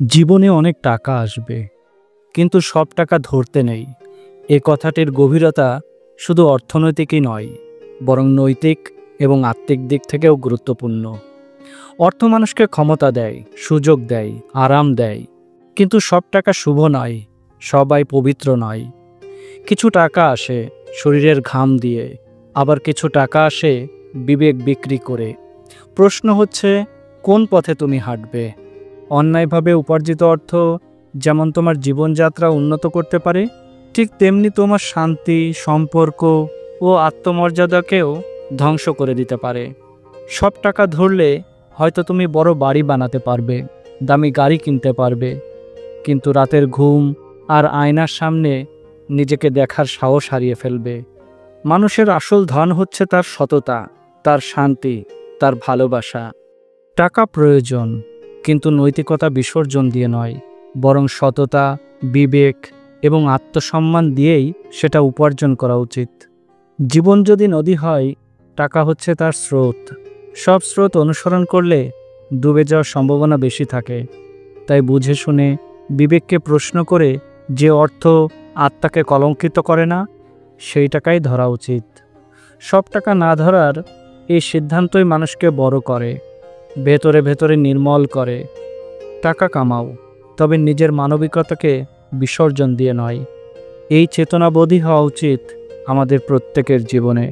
জীবনে অনেক টাকা আসবে, কিন্তু সব টাকা ধরতে নেই। এ কথাটির গভীরতা শুধু অর্থনৈতিকই নয়, বরং নৈতিক এবং আত্মিক দিক থেকেও গুরুত্বপূর্ণ। অর্থ মানুষকে ক্ষমতা দেয়, সুযোগ দেয়, আরাম দেয়, কিন্তু সব টাকা শুভ নয়, সবাই পবিত্র নয়। কিছু টাকা আসে শরীরের ঘাম দিয়ে, আবার কিছু টাকা আসে বিবেক বিক্রি করে। প্রশ্ন হচ্ছে, কোন পথে তুমি হাঁটবে? অন্যায়ভাবে উপার্জিত অর্থ যেমন তোমার জীবনযাত্রা উন্নত করতে পারে, ঠিক তেমনি তোমার শান্তি, সম্পর্ক ও আত্মমর্যাদাকেও ধ্বংস করে দিতে পারে। সব টাকা ধরলে হয়তো তুমি বড় বাড়ি বানাতে পারবে, দামি গাড়ি কিনতে পারবে, কিন্তু রাতের ঘুম আর আয়নার সামনে নিজেকে দেখার সাহস হারিয়ে ফেলবে। মানুষের আসল ধন হচ্ছে তার সততা, তার শান্তি, তার ভালোবাসা। টাকা প্রয়োজন, কিন্তু নৈতিকতা বিসর্জন দিয়ে নয়, বরং সততা, বিবেক এবং আত্মসম্মান দিয়েই সেটা উপার্জন করা উচিত। জীবন যদি নদী হয়, টাকা হচ্ছে তার স্রোত। সব স্রোত অনুসরণ করলে ডুবে যাওয়ার সম্ভাবনা বেশি থাকে। তাই বুঝে শুনে, বিবেককে প্রশ্ন করে যে অর্থ আত্মাকে কলঙ্কিত করে না, সেই টাকাই ধরা উচিত। সব টাকা না ধরার এই সিদ্ধান্তই মানুষকে বড় করে, ভেতরে ভেতরে নির্মল করে। টাকা কামাও, তবে নিজের মানবিকতাকে বিসর্জন দিয়ে নয়। এই চেতনাবোধই হওয়া উচিত আমাদের প্রত্যেকের জীবনে।